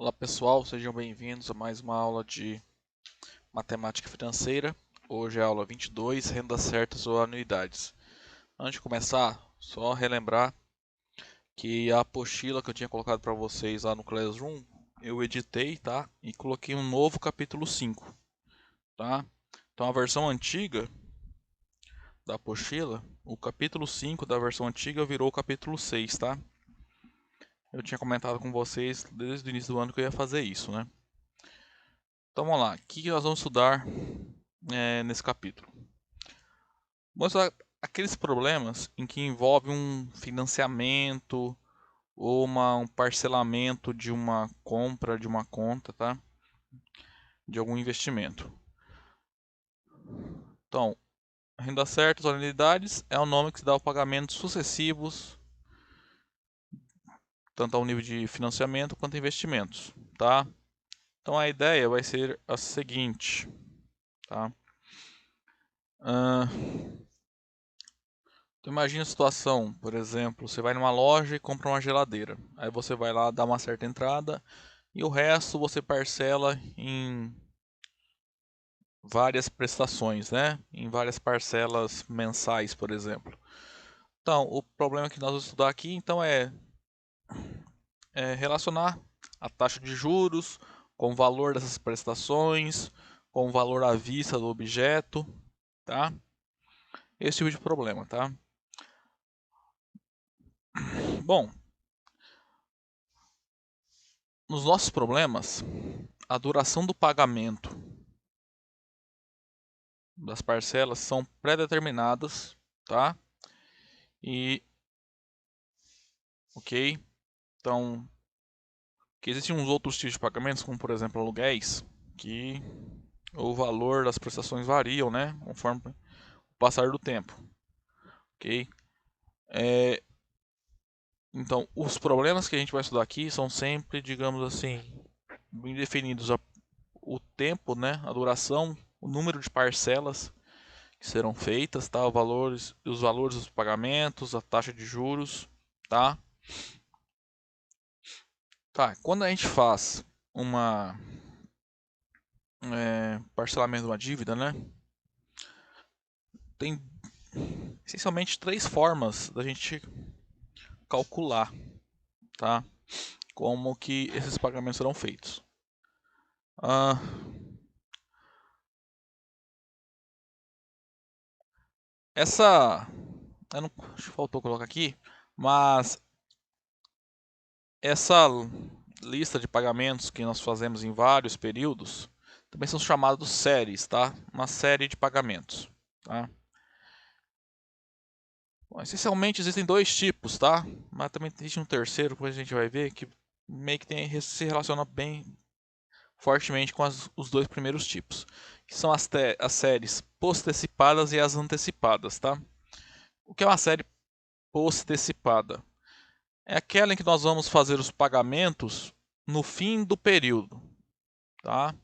Olá pessoal, sejam bem-vindos a mais uma aula de matemática financeira. Hoje é a aula 22, rendas certas ou anuidades. Antes de começar, só relembrar que a apostila que eu tinha colocado para vocês lá no Classroom, eu editei, tá? E coloquei um novo capítulo 5, tá? Então a versão antiga da apostila, o capítulo 5 da versão antiga virou o capítulo 6, tá? Eu tinha comentado com vocês desde o início do ano que eu ia fazer isso, né? Então vamos lá, o que nós vamos estudar nesse capítulo? Vamos estudar aqueles problemas em que envolve um financiamento ou um parcelamento de uma compra de uma conta, tá? De algum investimento. Então, renda certa ou anuidades é o nome que se dá ao pagamento sucessivos, tanto ao nível de financiamento quanto investimentos, tá? Então a ideia vai ser a seguinte, tá? Então imagina a situação, por exemplo, você vai numa loja e compra uma geladeira. Aí você vai lá, dá uma certa entrada e o resto você parcela em várias prestações, né? Em várias parcelas mensais, por exemplo. Então, o problema que nós vamos estudar aqui então é relacionar a taxa de juros com o valor dessas prestações, com o valor à vista do objeto, tá? Esse tipo de problema, tá? Bom, nos nossos problemas, a duração do pagamento das parcelas são pré-determinadas, tá? E, ok, então, que existem uns outros tipos de pagamentos, como por exemplo aluguéis, que o valor das prestações variam, né, conforme o passar do tempo, ok? Então, os problemas que a gente vai estudar aqui são sempre, digamos assim, bem definidos o tempo, né, a duração, o número de parcelas que serão feitas, tá? Os valores dos pagamentos, a taxa de juros, tá? Tá, quando a gente faz uma parcelamento de uma dívida, né? Tem essencialmente três formas da gente calcular, tá? Como que esses pagamentos serão feitos. Ah, essa, eu não, acho que faltou colocar aqui, mas essa lista de pagamentos que nós fazemos em vários períodos também são chamados séries, tá? Uma série de pagamentos, tá? Bom, essencialmente existem dois tipos, tá? Mas também existe um terceiro, depois a gente vai ver, que meio que se relaciona bem fortemente com os dois primeiros tipos, que são as séries post-antecipadas e as antecipadas, tá? O que é uma série post-antecipada? É aquela em que nós vamos fazer os pagamentos no fim do período, tá?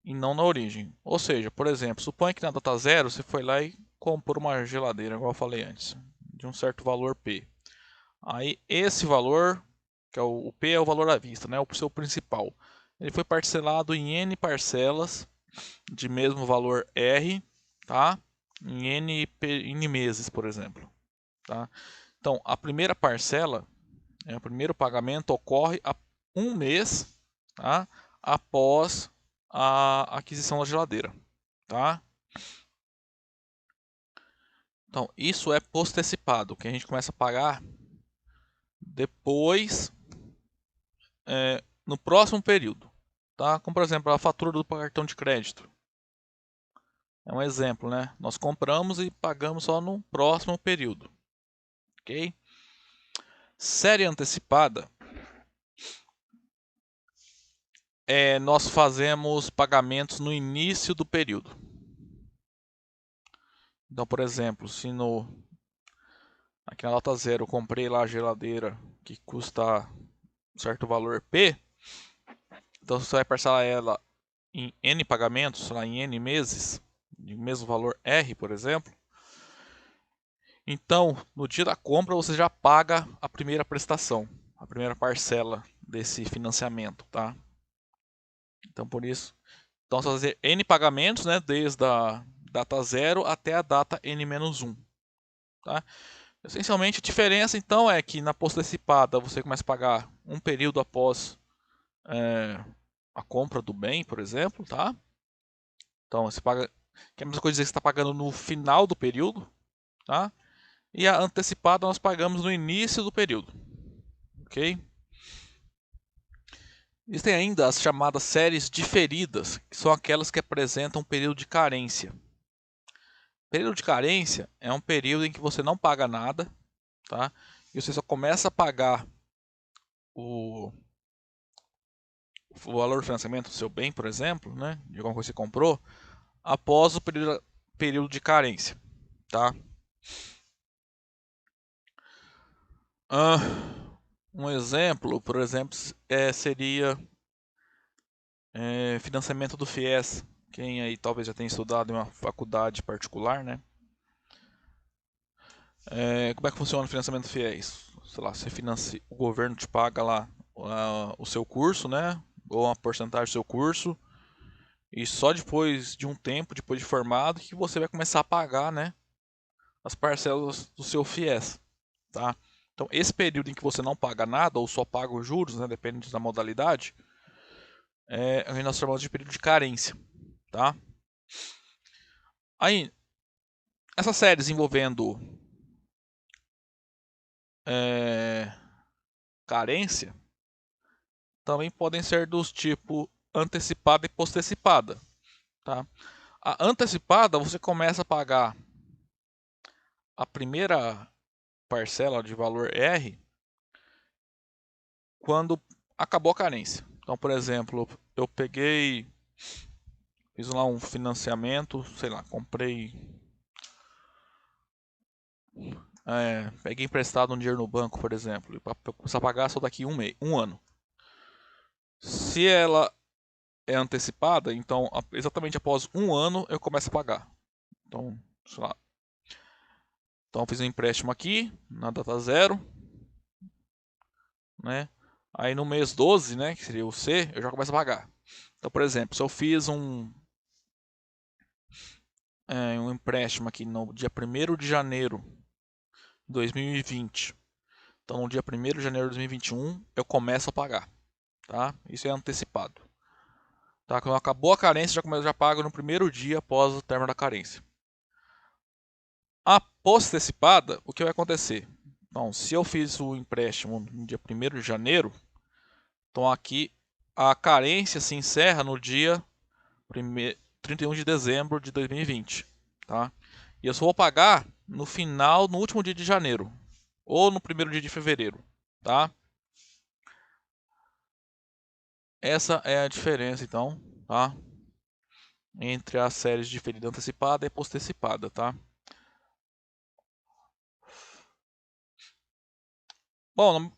E não na origem. Ou seja, por exemplo, suponha que na data zero você foi lá e comprou uma geladeira, igual eu falei antes, de um certo valor P. Aí esse valor, que é o P é o valor à vista, né, o seu principal. Ele foi parcelado em N parcelas de mesmo valor R, tá? Em N meses, por exemplo, tá? Então, a primeira parcela, o primeiro pagamento ocorre a um mês, tá? Após a aquisição da geladeira, tá? Então, isso é postecipado, que a gente começa a pagar depois, no próximo período, tá? Como por exemplo, a fatura do cartão de crédito. É um exemplo, né? Nós compramos e pagamos só no próximo período, ok? Série antecipada nós fazemos pagamentos no início do período. Então, por exemplo, se aqui na nota zero eu comprei lá a geladeira que custa um certo valor P, então você vai parcelar ela em N pagamentos, sei lá, em N meses, de mesmo valor R, por exemplo. Então, no dia da compra você já paga a primeira prestação, a primeira parcela desse financiamento, tá? Então por isso, então você vai fazer N pagamentos, né, desde a data 0 até a data N-1, tá? Essencialmente a diferença então é que na post-antecipada você começa a pagar um período após a compra do bem, por exemplo, tá? Então você paga, que é a mesma coisa dizer que você está pagando no final do período, tá? E a antecipada nós pagamos no início do período, ok? Existem ainda as chamadas séries diferidas, que são aquelas que apresentam um período de carência. Período de carência é um período em que você não paga nada, tá? E você só começa a pagar o valor do financiamento do seu bem, por exemplo, né, de alguma coisa que você comprou, após o período de carência, tá? Um exemplo, por exemplo, seria financiamento do FIES. Quem aí talvez já tenha estudado em uma faculdade particular, né? Como é que funciona o financiamento do FIES? Sei lá, você financia, o governo te paga lá o seu curso, né? Ou uma porcentagem do seu curso. E só depois de um tempo, depois de formado, que você vai começar a pagar, né, as parcelas do seu FIES, tá? Então, esse período em que você não paga nada, ou só paga os juros, né, depende da modalidade, nós chamamos de período de carência, tá? Aí, essas séries envolvendo carência também podem ser dos tipos antecipada e postecipada, tá? A antecipada você começa a pagar a primeira parcela de valor R quando acabou a carência. Então, por exemplo, eu fiz lá um financiamento, sei lá, comprei, peguei emprestado um dinheiro no banco, por exemplo, e para começar a pagar só daqui um ano. Se ela é antecipada, então exatamente após um ano eu começo a pagar. Então, sei lá. Então eu fiz um empréstimo aqui, na data 0, né? Aí no mês 12, né, que seria o C, eu já começo a pagar. Então, por exemplo, se eu fiz um empréstimo aqui no dia 1º de janeiro de 2020, então no dia 1º de janeiro de 2021 eu começo a pagar, tá? Isso é antecipado. Tá? Quando acabou a carência, já pago no primeiro dia após o término da carência. A post-antecipada, o que vai acontecer? Então, se eu fiz o empréstimo no dia 1º de janeiro, então aqui a carência se encerra no dia 31 de dezembro de 2020, tá? E eu só vou pagar no último dia de janeiro, ou no primeiro dia de fevereiro, tá? Essa é a diferença, então, tá? Entre as séries de diferida antecipada e postecipada, tá? Bom,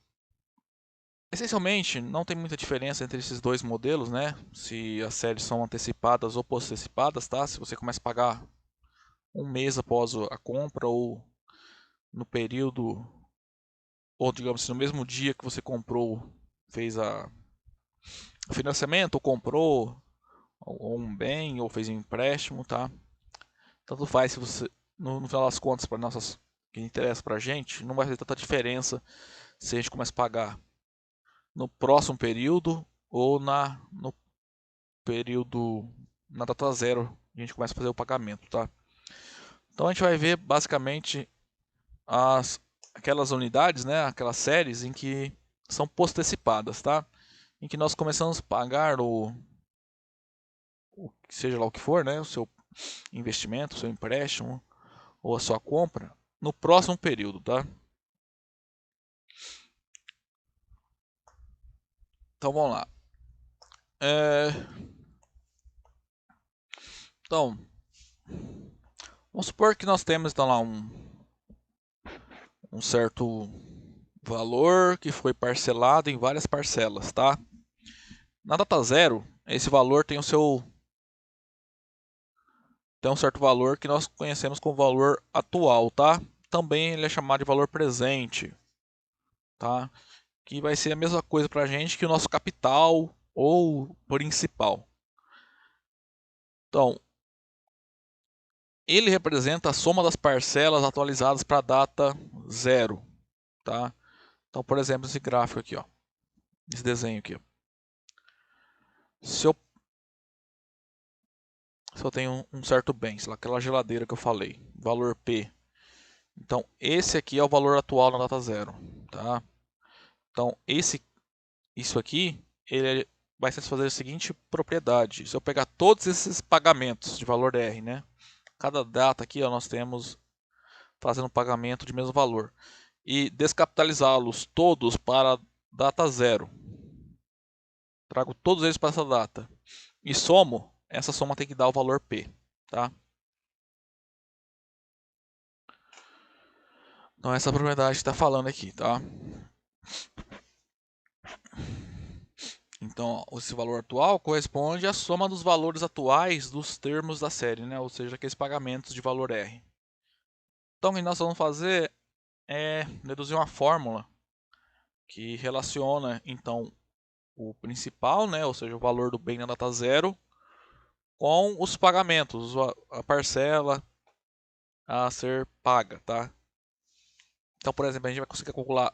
essencialmente não tem muita diferença entre esses dois modelos, né? Se as séries são antecipadas ou postecipadas, tá? Se você começa a pagar um mês após a compra ou no período, ou digamos assim, no mesmo dia que você comprou, fez o financiamento, ou comprou ou um bem, ou fez um empréstimo, tá? Tanto faz se você, no final das contas, para nossas que interessa para a gente, não vai fazer tanta diferença se a gente começa a pagar no próximo período ou no período, na data 0, a gente começa a fazer o pagamento, tá? Então a gente vai ver basicamente aquelas unidades, né, aquelas séries em que são postecipadas, tá? Em que nós começamos a pagar seja lá o que for, né, o seu investimento, o seu empréstimo ou a sua compra no próximo período, tá? Então vamos lá. Então, vamos supor que nós temos então lá um certo valor que foi parcelado em várias parcelas, tá? Na data 0, esse valor tem um certo valor que nós conhecemos como valor atual, tá? Também ele é chamado de valor presente, tá? que vai ser a mesma coisa para a gente que o nosso capital ou principal. Então, ele representa a soma das parcelas atualizadas para a data 0, tá? Então, por exemplo, esse gráfico aqui, ó, esse desenho aqui, ó. Se eu tenho um certo bem, sei lá, aquela geladeira que eu falei, valor P. Então, esse aqui é o valor atual na data 0, tá? Então, isso aqui, ele vai satisfazer a seguinte propriedade. Se eu pegar todos esses pagamentos de valor R, né? Cada data aqui, ó, nós temos fazendo pagamento de mesmo valor. E descapitalizá-los todos para a data 0. Trago todos eles para essa data. E somo, essa soma tem que dar o valor P, tá? Então essa é a propriedade que está falando aqui, tá? Então esse valor atual corresponde à soma dos valores atuais dos termos da série, né? Ou seja, aqueles pagamentos de valor R. Então o que nós vamos fazer é deduzir uma fórmula que relaciona então o principal, né? Ou seja, o valor do bem na data 0 com os pagamentos, a parcela a ser paga, tá? Então, por exemplo, a gente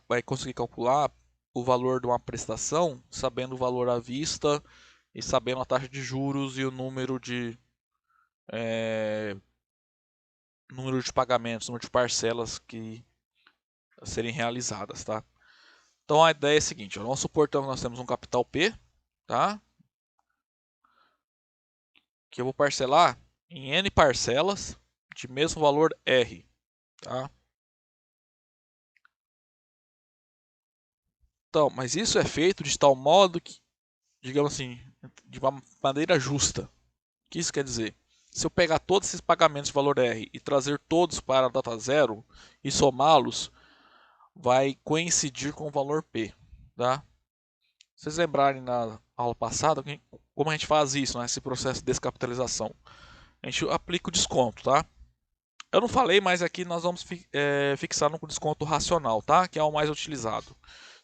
vai conseguir calcular o valor de uma prestação sabendo o valor à vista e sabendo a taxa de juros e o número de pagamentos, número de parcelas que a serem realizadas, tá? Então a ideia é a seguinte, ó, vamos supor então, que nós temos um capital P, tá? Que eu vou parcelar em N parcelas de mesmo valor R, tá? Então, mas isso é feito de tal modo que, digamos assim, de uma maneira justa. O que isso quer dizer? Se eu pegar todos esses pagamentos de valor R e trazer todos para a data 0 e somá-los, vai coincidir com o valor P, tá? Se vocês lembrarem na aula passada, como a gente faz isso, né, esse processo de descapitalização? A gente aplica o desconto, tá? Eu não falei, mas aqui nós vamos fixar no desconto racional, tá? Que é o mais utilizado.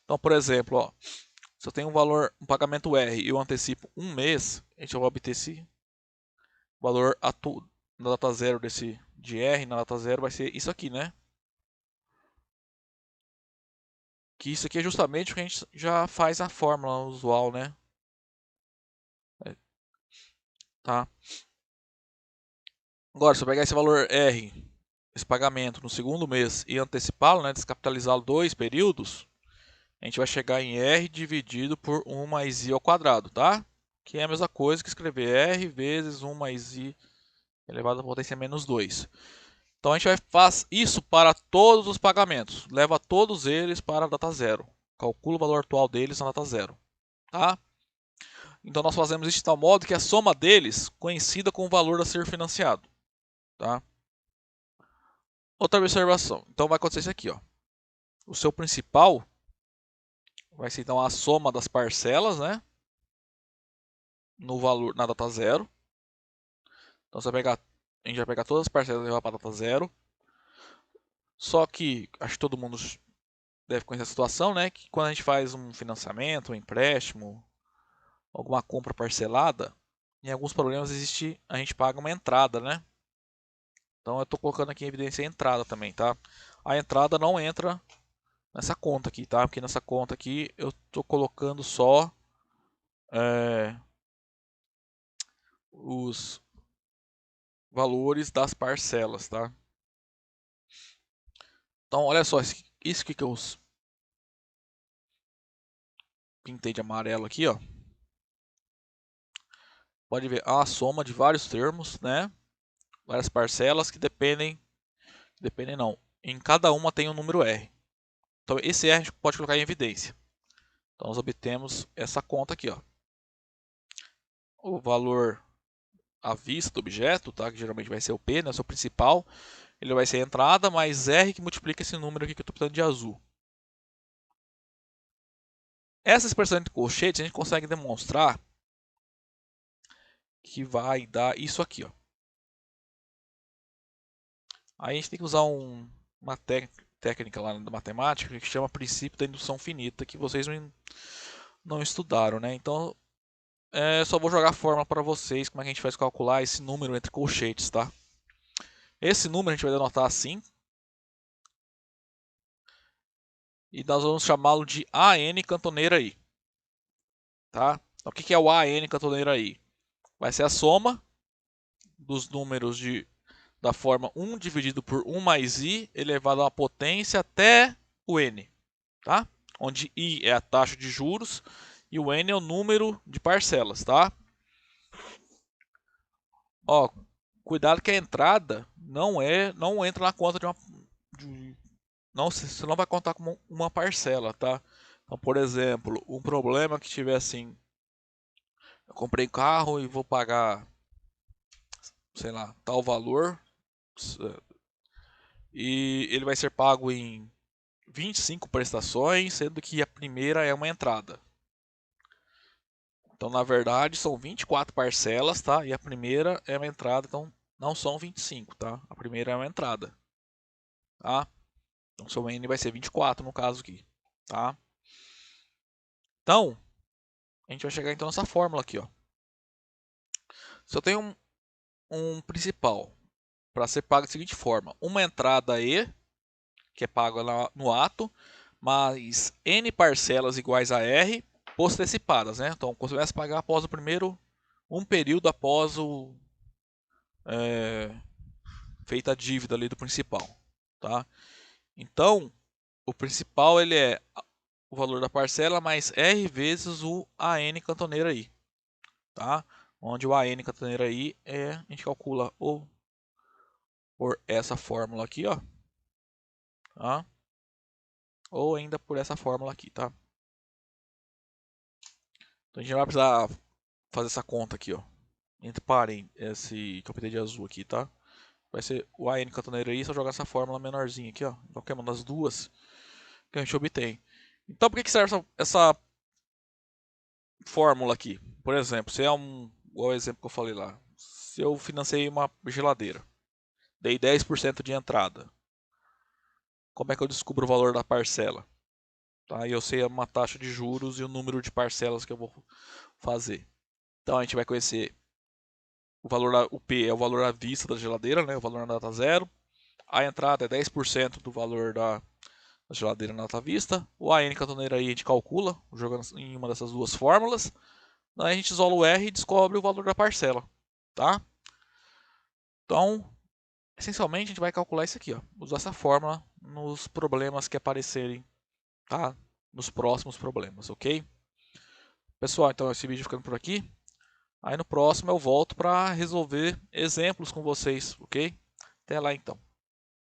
Então, por exemplo, ó, se eu tenho um pagamento R e eu antecipo um mês, a gente vai obter esse valor na data 0 de R, na data 0 vai ser isso aqui, né? Que isso aqui é justamente o que a gente já faz a fórmula usual, né? Tá? Agora, se eu pegar esse valor R, esse pagamento no segundo mês e antecipá-lo, né, descapitalizá-lo 2 períodos, a gente vai chegar em R dividido por 1 mais I ao quadrado, tá? Que é a mesma coisa que escrever R vezes 1 mais I elevado à potência menos 2. Então a gente vai fazer isso para todos os pagamentos. Leva todos eles para a data 0. Calcula o valor atual deles na data 0. Tá? Então nós fazemos isso de tal modo que a soma deles coincida com o valor a ser financiado. Tá? Outra observação. Então vai acontecer isso aqui. Ó. O seu principal vai ser então a soma das parcelas, né? No valor na data 0. Então a gente vai pegar todas as parcelas e levar para a data 0. Só que acho que todo mundo deve conhecer a situação, né? Que quando a gente faz um financiamento, um empréstimo, alguma compra parcelada, em alguns problemas a gente paga uma entrada, né? Então eu estou colocando aqui em evidência a entrada também, tá? A entrada não entra nessa conta aqui, tá? Porque nessa conta aqui eu estou colocando só os valores das parcelas, tá? Então olha só, isso que eu pintei de amarelo aqui, ó. Pode ver a soma de vários termos, né? Várias parcelas que dependem não. Em cada uma tem um número R. Então esse R a gente pode colocar em evidência. Então nós obtemos essa conta aqui, ó. O valor à vista do objeto, tá? Que geralmente vai ser o P, né? O seu principal. Ele vai ser a entrada mais R que multiplica esse número aqui que eu estou pintando de azul. Essa expressão entre colchetes a gente consegue demonstrar que vai dar isso aqui, ó. Aí a gente tem que usar uma técnica lá da matemática que chama princípio da indução finita, que vocês não estudaram, né? Então, só vou jogar a fórmula para vocês, como é que a gente vai calcular esse número entre colchetes, tá? Esse número a gente vai denotar assim. E nós vamos chamá-lo de AN cantoneira I. Tá? Então, o que é o AN cantoneira I? Vai ser a soma dos números da forma 1 dividido por 1 mais I elevado à potência até o N. Tá? Onde I é a taxa de juros e o N é o número de parcelas. Tá? Ó, cuidado que a entrada não entra na conta de uma... você não vai contar como uma parcela, tá? Então, por exemplo, um problema que tiver assim, eu comprei carro e vou pagar, sei lá, tal valor, e ele vai ser pago em 25 prestações, sendo que a primeira é uma entrada. Então, na verdade, são 24 parcelas, tá? E a primeira é uma entrada, então não são 25, tá? A primeira é uma entrada, tá? Então, seu N vai ser 24 no caso aqui, tá? Então, a gente vai chegar então nessa fórmula aqui, ó. Se eu tenho um principal para ser pago da seguinte forma: uma entrada E, que é paga no ato, mais N parcelas iguais a R, post-antecipadas, né? Então, você começa a pagar após o primeiro, um período após feita a dívida ali do principal, tá? Então, o principal ele é o valor da parcela mais R vezes o AN cantoneira I, tá? Onde o AN cantoneira I a gente calcula por essa fórmula aqui, ó, tá? Ou ainda por essa fórmula aqui, tá? Então a gente vai precisar fazer essa conta aqui, ó. Entre parem esse que eu pintei de azul aqui, tá? Vai ser o AN cantoneira I, só jogar essa fórmula menorzinha aqui, ó. Qualquer uma das duas que a gente obtém. Então por que serve essa fórmula aqui? Por exemplo, se é igual o exemplo que eu falei lá. Se eu financei uma geladeira, dei 10% de entrada. Como é que eu descubro o valor da parcela? Tá? E eu sei uma taxa de juros e o número de parcelas que eu vou fazer. Então a gente vai conhecer o P é o valor à vista da geladeira, né? O valor na data zero. A entrada é 10% do valor da geladeira na data vista. O AN cantoneira aí a gente calcula, jogando em uma dessas duas fórmulas. Daí a gente isola o R e descobre o valor da parcela. Tá? Então, essencialmente a gente vai calcular isso aqui, ó. Usar essa fórmula nos problemas que aparecerem, tá? Nos próximos problemas, ok? Pessoal, então esse vídeo ficando por aqui. Aí no próximo eu volto para resolver exemplos com vocês, ok? Até lá então.